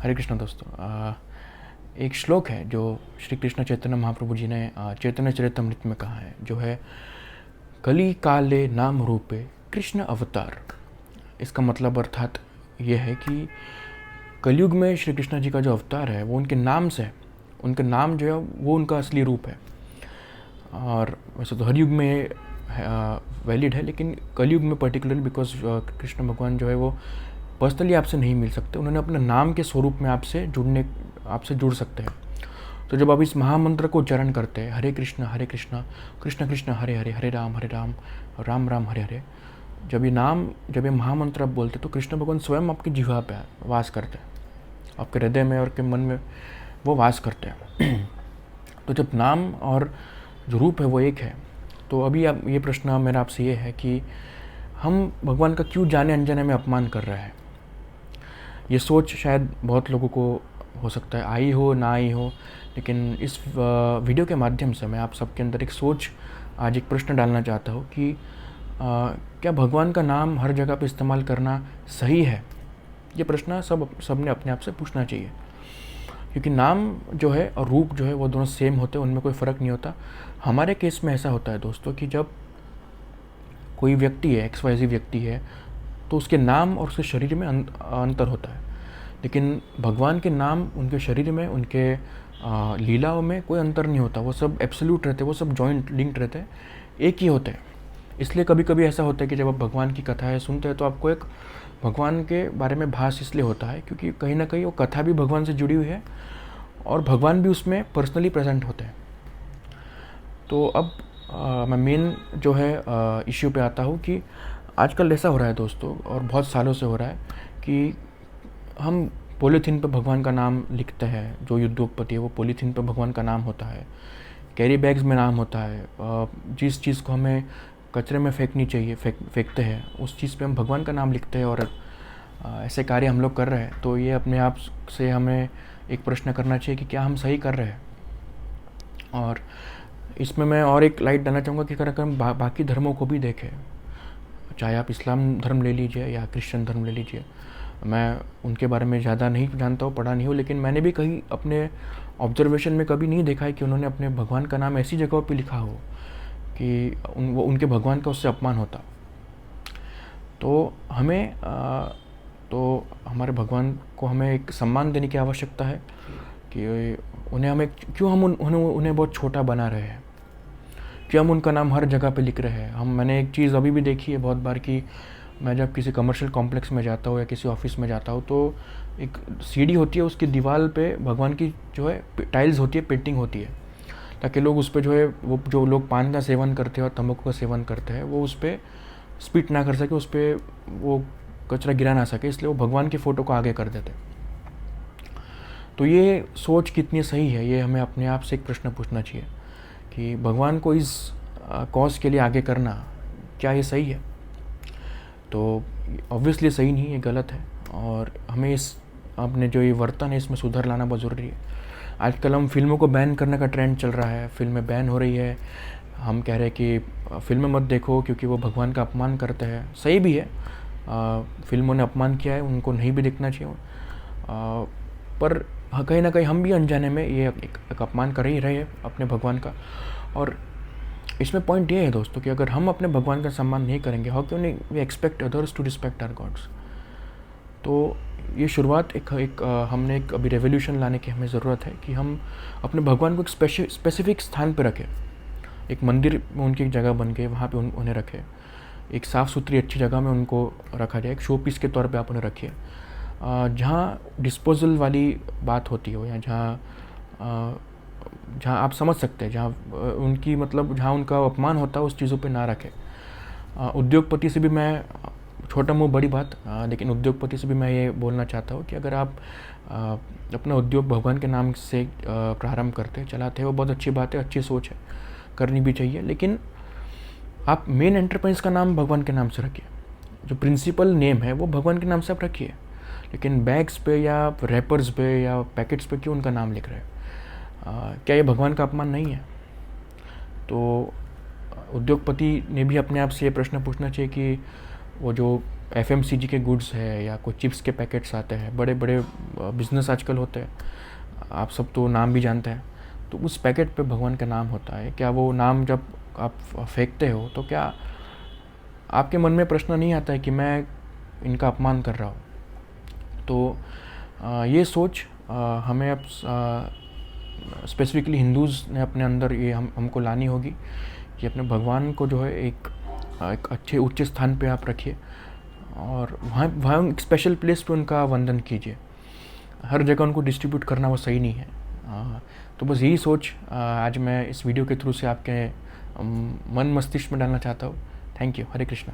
हरे कृष्ण दोस्तों। एक श्लोक है जो श्री कृष्ण चैतन्य महाप्रभु जी ने चैतन्य चरितमृत में कहा है, जो है कली काले नाम रूपे कृष्ण अवतार। इसका मतलब अर्थात ये है कि कलयुग में श्री कृष्ण जी का जो अवतार है वो उनके नाम से है। उनके नाम जो है वो उनका असली रूप है। और वैसे तो हर युग में वैलिड है, लेकिन कलयुग में पर्टिकुलरली बिकॉज कृष्ण भगवान जो है वो पर्सनली आपसे नहीं मिल सकते। उन्होंने अपने नाम के स्वरूप में आपसे जुड़ सकते हैं। तो जब आप इस महामंत्र को उच्चारण करते हैं, हरे कृष्ण कृष्ण कृष्ण हरे हरे, हरे राम राम राम हरे हरे, जब ये महामंत्र आप बोलते तो कृष्ण भगवान स्वयं आपकी जिह्वा पे वास करते हैं, आपके हृदय में और के मन में वो वास करते हैं। तो जब नाम और जो रूप है वो एक है, तो अभी आप ये प्रश्न मेरा आपसे ये है कि हम भगवान का क्यों जाने अनजाने में अपमान कर रहे हैं। ये सोच शायद बहुत लोगों को हो सकता है आई हो ना आई हो, लेकिन इस वीडियो के माध्यम से मैं आप सबके अंदर आज एक प्रश्न डालना चाहता हूँ कि क्या भगवान का नाम हर जगह पे इस्तेमाल करना सही है। ये प्रश्न सबने अपने आप से पूछना चाहिए, क्योंकि नाम जो है और रूप जो है वो दोनों सेम होते हैं, उनमें कोई फ़र्क नहीं होता। हमारे केस में ऐसा होता है दोस्तों कि जब कोई व्यक्ति है, XYZ व्यक्ति है, तो उसके नाम और उसके शरीर में अंतर होता है, लेकिन भगवान के नाम, उनके शरीर में, उनके लीलाओं में कोई अंतर नहीं होता। वो सब एब्सोल्यूट रहते हैं, वो सब जॉइंट लिंक्ड रहते हैं, एक ही होते हैं। इसलिए कभी कभी ऐसा होता है कि जब आप भगवान की कथाएं सुनते हैं तो आपको एक भगवान के बारे में भास इसलिए होता है क्योंकि कहीं ना कहीं वो कथा भी भगवान से जुड़ी हुई है और भगवान भी उसमें पर्सनली प्रेजेंट होते हैं। तो अब मैं मेन जो है इश्यू पे आता हूँ कि आजकल ऐसा हो रहा है दोस्तों, और बहुत सालों से हो रहा है कि हम पॉलीथीन पे भगवान का नाम लिखते हैं। जो उद्योगपति है वो पॉलीथीन पे भगवान का नाम होता है, कैरी बैग्स में नाम होता है। जिस चीज़ को हमें कचरे में फेंकनी चाहिए फेंकते हैं, उस चीज़ पे हम भगवान का नाम लिखते हैं, और ऐसे कार्य हम लोग कर रहे हैं। तो ये अपने आप से हमें एक प्रश्न करना चाहिए कि क्या हम सही कर रहे हैं। और इसमें मैं और एक लाइट डालना चाहूँगा कि अगर हम बाकी धर्मों को भी देखें, चाहे आप इस्लाम धर्म ले लीजिए या क्रिश्चियन धर्म ले लीजिए, मैं उनके बारे में ज़्यादा नहीं जानता हूँ, पढ़ा नहीं हूँ, लेकिन मैंने भी कहीं अपने ऑब्जर्वेशन में कभी नहीं देखा है कि उन्होंने अपने भगवान का नाम ऐसी जगहों पे लिखा हो कि उनके भगवान का उससे अपमान होता। तो हमारे भगवान को हमें एक सम्मान देने की आवश्यकता है कि उन्हें बहुत छोटा बना रहे हैं, क्यों हम उनका नाम हर जगह पे लिख रहे हैं। मैंने एक चीज़ अभी भी देखी है बहुत बार कि मैं जब किसी कमर्शियल कॉम्प्लेक्स में जाता हूँ या किसी ऑफिस में जाता हूँ तो एक सीढ़ी होती है, उसकी दीवार पे भगवान की जो है टाइल्स होती है, पेंटिंग होती है, ताकि लोग उस पर जो है वो जो लोग पान का सेवन करते हैं और तंबाकू का सेवन करते हैं वो उस पर स्पिट ना कर सके, उस पर वो कचरा गिरा ना सके, इसलिए वो भगवान की फ़ोटो को आगे कर देते। तो ये सोच कितनी सही है, ये हमें अपने आप से एक प्रश्न पूछना चाहिए कि भगवान को इस कॉज के लिए आगे करना, क्या ये सही है। तो ऑब्वियसली सही नहीं, ये गलत है, और हमें अपने जो ये वर्तन है इसमें सुधार लाना बहुत ज़रूरी है। आजकल हम फिल्मों को बैन करने का ट्रेंड चल रहा है, फिल्में बैन हो रही है। हम कह रहे हैं कि फिल्में मत देखो क्योंकि वो भगवान का अपमान करते हैं। सही भी है, फिल्मों ने अपमान किया है, उनको नहीं भी देखना चाहिए, पर कहीं ना कहीं हम भी अनजाने में ये एक अपमान कर ही रहे हैं अपने भगवान का। और इसमें पॉइंट ये है दोस्तों कि अगर हम अपने भगवान का सम्मान नहीं करेंगे, how can we expect others to respect our gods. तो ये शुरुआत हमने एक अभी रेवोल्यूशन लाने की हमें ज़रूरत है कि हम अपने भगवान को एक स्पेसिफिक स्थान पर रखें। एक मंदिर में उनकी एक जगह बन के वहाँ पे उन्हें रखें, एक साफ़ सुथरी अच्छी जगह में उनको रखा जाए। एक शो पीस के तौर पे आप उन्हें रखिए, जहाँ डिस्पोजल वाली बात होती हो, या जहाँ आप समझ सकते हैं, जहाँ उनका अपमान होता है उस चीज़ों पे ना रखें। उद्योगपति से भी मैं, छोटा मुँह बड़ी बात, लेकिन उद्योगपति से भी मैं ये बोलना चाहता हूँ कि अगर आप अपना उद्योग भगवान के नाम से प्रारंभ करते चलाते हैं, वो बहुत अच्छी बात है, अच्छी सोच है, करनी भी चाहिए, लेकिन आप मेन एंटरप्राइज का नाम भगवान के नाम से रखिए। जो प्रिंसिपल नेम है वो भगवान के नाम से आप रखिए, लेकिन बैग्स पे या रैपर्स पे या पैकेट्स पे क्यों उनका नाम लिख रहे हैं। क्या ये भगवान का अपमान नहीं है। तो उद्योगपति ने भी अपने आप से ये प्रश्न पूछना चाहिए कि वो जो एफएमसीजी के गुड्स है या कोई चिप्स के पैकेट्स आते हैं, बड़े बड़े बिजनेस आजकल होते हैं, आप सब तो नाम भी जानते हैं, तो उस पैकेट पे भगवान का नाम होता है। क्या वो नाम जब आप फेंकते हो तो क्या आपके मन में प्रश्न नहीं आता है कि मैं इनका अपमान कर रहा हूँ? तो ये सोच हमें अब स्पेसिफिकली हिंदूज़ ने अपने अंदर ये हमको लानी होगी कि अपने भगवान को जो है एक अच्छे उच्च स्थान पे आप रखिए और वहाँ वहाँ एक स्पेशल प्लेस पे उनका वंदन कीजिए। हर जगह उनको डिस्ट्रीब्यूट करना वो सही नहीं है। तो बस यही सोच आज मैं इस वीडियो के थ्रू से आपके मन मस्तिष्क में डालना चाहता हूँ। Thank you. हरे कृष्णा।